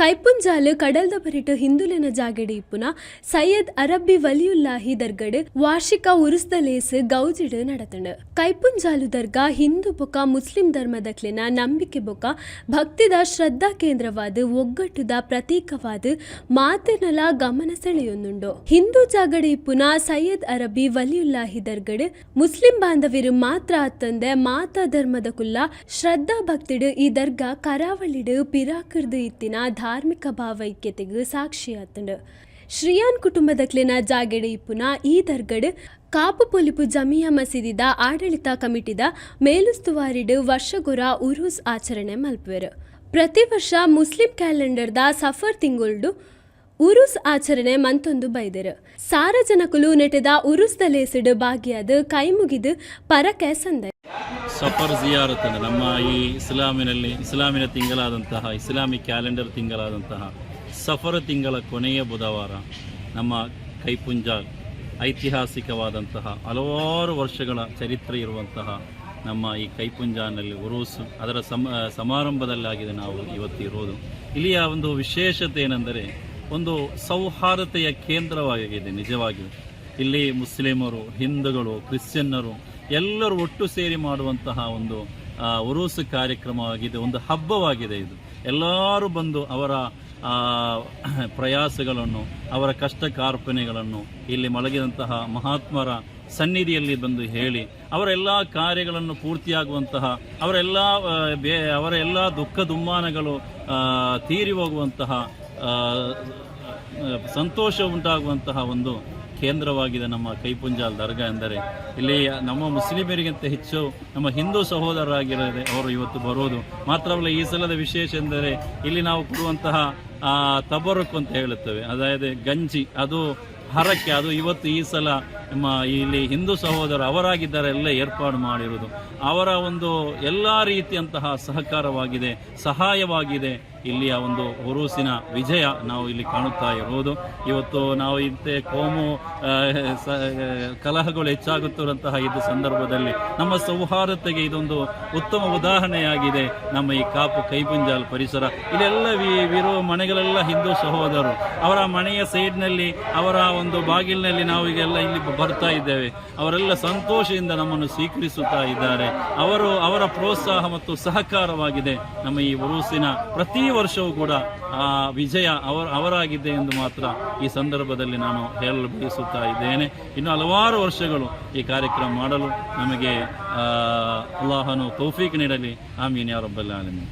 ಕೈಪುಂಜಾಲ್ ಕಡಲ್ದ ಬರಿಟ್ ಹಿಂದುಲಿನ ಜಾಗೆಡೆ ಇಪ್ಪುನ ಸೈಯದ್ ಅರಬ್ಬಿ ವಲಿಯುಲ್ಲಾಹಿ ದರ್ಗಡ್ ವಾರ್ಷಿಕ ಉರುಸ್ದ ಲೇಸ್ ಗೌಜಿಡ್ ನಡತಂಡ್. ಕೈಪುಂಜಾಲು ದರ್ಗಾ ಹಿಂದೂ ಬೊಕ ಮುಸ್ಲಿಂ ಧರ್ಮದಕ್ಲಿನ ನಂಬಿಕೆ ಬೊಕ ಭಕ್ತಿದ ಶ್ರದ್ಧಾ ಕೇಂದ್ರವಾದ ಒಗ್ಗಟ್ಟುದ ಪ್ರತೀಕವಾದ ಮಾತಿನಲ ಗಮನ ಸೆಳೆಯೊಂದುಂಡು. ಹಿಂದೂ ಜಾಗಡೆ ಇಪ್ಪುನ ಸೈಯದ್ ಅರಬ್ಬಿ ವಲಿಯುಲ್ಲಾಹಿ ದರ್ಗಡ್ ಮುಸ್ಲಿಂ ಬಾಂಧವ್ಯರು ಮಾತ್ರ ಅತ್ತಂದೆ ಮಾತಾ ಧರ್ಮದ ಕುಲ್ಲ ಶ್ರದ್ಧಾ ಭಕ್ತಿಡ್ ಈ ದರ್ಗಾ ಕರಾವಳಿಡ್ ಪಿರಾಕರ್ದು ಇತ್ತಿನ ಧಾರ್ಮಿಕ ಭಾವೈಕ್ಯತೆಗೆ ಸಾಕ್ಷಿಯಾತಂಡ್. ಶ್ರೀಯಾನ್ ಕುಟುಂಬದಕ್ಲಿನ ಜಾಗೆಡೆ ಇಪ್ಪುನ ಈ ದರ್ಗಡ್ ಕಾಪು ಪೊಲಿಪು ಜಮಿಯಾ ಮಸೀದಿದ ಆಡಳಿತ ಕಮಿಟಿದ ಮೇಲುಸ್ತುವಾರಿಡ್ ವರ್ಷಗೊರ ಉರೂಸ್ ಆಚರಣೆ ಮಲ್ಪುವೆರ್. ಪ್ರತಿ ವರ್ಷ ಮುಸ್ಲಿಂ ಕ್ಯಾಲೆಂಡರ್ದ ಸಫರ್ ತಿಂಗುಳ್ಡು ಉರುಸ್ ಆಚರಣೆ ಮಂತೊಂದು ಬೈದೆರ್. ಸಾರಜನಕುಲು ನೆಟೆದ ಉರುಸ್ದ ಲೇಸಿಡ್ ಭಾಗಿಯಾದ ಕೈಮುಗಿದು ಪರಕೆ ಸಂದೆ. ಸಫರ್ ಜಿಯಾರತ್ ನಮ್ಮ ಈ ಇಸ್ಲಾಮಿನ ತಿಂಗಳಾದಂತಹ ಇಸ್ಲಾಮಿಕ್ ಕ್ಯಾಲೆಂಡರ್ ತಿಂಗಳಾದಂತಹ ಸಫರ್ ತಿಂಗಳ ಕೊನೆಯ ಬುಧವಾರ ನಮ್ಮ ಕೈಪುಂಜಾಲ್ ಐತಿಹಾಸಿಕವಾದಂತಹ ಹಲವಾರು ವರ್ಷಗಳ ಚರಿತ್ರೆ ಇರುವಂತಹ ನಮ್ಮ ಈ ಕೈಪುಂಜಾನಲ್ಲಿ ಉರೂಸ್ ಅದರ ಸಮಾರಂಭದಲ್ಲಾಗಿದೆ ನಾವು ಇವತ್ತಿರೋದು. ಇಲ್ಲಿಯ ಒಂದು ವಿಶೇಷತೆ ಏನೆಂದರೆ ಒಂದು ಸೌಹಾರ್ದತೆಯ ಕೇಂದ್ರವಾಗಿದೆ. ನಿಜವಾಗಿಯೂ ಇಲ್ಲಿ ಮುಸ್ಲಿಮರು, ಹಿಂದೂಗಳು, ಕ್ರಿಶ್ಚಿಯನ್ನರು ಎಲ್ಲರೂ ಒಟ್ಟು ಸೇರಿ ಮಾಡುವಂತಹ ಒಂದು ಉರೂಸ್ ಕಾರ್ಯಕ್ರಮವಾಗಿದೆ, ಒಂದು ಹಬ್ಬವಾಗಿದೆ. ಇದು ಎಲ್ಲರೂ ಬಂದು ಅವರ ಪ್ರಯಾಸಗಳನ್ನು, ಅವರ ಕಷ್ಟ ಕಾರ್ಪಣ್ಯಗಳನ್ನು ಇಲ್ಲಿ ಮಲಗಿದಂತಹ ಮಹಾತ್ಮರ ಸನ್ನಿಧಿಯಲ್ಲಿ ಬಂದು ಹೇಳಿ ಅವರ ಎಲ್ಲ ಕಾರ್ಯಗಳನ್ನು ಪೂರ್ತಿಯಾಗುವಂತಹ ಅವರ ಎಲ್ಲ ದುಃಖ ದುಮ್ಮಾನಗಳು ತೀರಿ ಹೋಗುವಂತಹ ಸಂತೋಷ ಉಂಟಾಗುವಂತಹ ಒಂದು ಕೇಂದ್ರವಾಗಿದೆ ನಮ್ಮ ಕೈಪುಂಜಾಲ್ ದರ್ಗಾ ಎಂದರೆ. ಇಲ್ಲಿ ನಮ್ಮ ಮುಸ್ಲಿಮರಿಗಿಂತ ಹೆಚ್ಚು ನಮ್ಮ ಹಿಂದೂ ಸಹೋದರರಾಗಿರದೆ ಅವರು ಇವತ್ತು ಬರೋದು ಮಾತ್ರವಲ್ಲ. ಈ ಸಲದ ವಿಶೇಷ ಎಂದರೆ ಇಲ್ಲಿ ನಾವು ಕೊಡುವಂತಹ ತಬರುಕ್ ಅಂತ ಹೇಳುತ್ತೇವೆ, ಅದಾയത് ಗಂಜಿ, ಅದು ಹರಕೆ, ಅದು ಇವತ್ತು ಈ ಸಲ ನಮ್ಮ ಇಲ್ಲಿ ಹಿಂದೂ ಸಹೋದರ ಅವರಾಗಿದ್ದಾರೆ ಎಲ್ಲ ಏರ್ಪಾಡು ಮಾಡಿರುವುದು. ಅವರ ಒಂದು ಎಲ್ಲ ರೀತಿಯಂತಹ ಸಹಕಾರವಾಗಿದೆ, ಸಹಾಯವಾಗಿದೆ. ಇಲ್ಲಿಯ ಒಂದು ಉರೂಸಿನ ವಿಜಯ ನಾವು ಇಲ್ಲಿ ಕಾಣುತ್ತಾ ಇರುವುದು. ಇವತ್ತು ನಾವು ಇಂತೆ ಕೋಮು ಕಲಹಗಳು ಹೆಚ್ಚಾಗುತ್ತಿರುವಂತಹ ಇದು ಸಂದರ್ಭದಲ್ಲಿ ನಮ್ಮ ಸೌಹಾರ್ದತೆಗೆ ಇದೊಂದು ಉತ್ತಮ ಉದಾಹರಣೆಯಾಗಿದೆ. ನಮ್ಮ ಈ ಕೈಪುಂಜಾಲ್ ಪರಿಸರ ಇಲ್ಲೆಲ್ಲ ಮನೆಗಳೆಲ್ಲ ಹಿಂದೂ ಸಹೋದರರು, ಅವರ ಮನೆಯ ಸೈಡ್ನಲ್ಲಿ ಅವರ ಒಂದು ಬಾಗಿಲಿನಲ್ಲಿ ನಾವು ಈಗೆಲ್ಲ ಇಲ್ಲಿ ಬರ್ತಾ ಇದ್ದೇವೆ. ಅವರೆಲ್ಲ ಸಂತೋಷದಿಂದ ನಮ್ಮನ್ನು ಸ್ವೀಕರಿಸುತ್ತಾ ಇದ್ದಾರೆ. ಅವರ ಪ್ರೋತ್ಸಾಹ ಮತ್ತು ಸಹಕಾರವಾಗಿದೆ ನಮ್ಮ ಈ ಉರೂಸಿನ ಪ್ರತಿ ವರ್ಷವೂ ಕೂಡ ಆ ವಿಜಯ ಅವರಾಗಿದೆ ಎಂದು ಮಾತ್ರ ಈ ಸಂದರ್ಭದಲ್ಲಿ ನಾನು ಹೇಳಲು ಬಯಸುತ್ತಾ ಇದ್ದೇನೆ. ಇನ್ನು ಹಲವಾರು ವರ್ಷಗಳು ಈ ಕಾರ್ಯಕ್ರಮ ಮಾಡಲು ನಮಗೆ ಅಲ್ಲಾಹನು ತೌಫೀಕ್ ನೀಡಲಿ. ಆಮೀನ್ ಯಾ ರಬ್ಬಲ್ ಆಲಮೀನ್.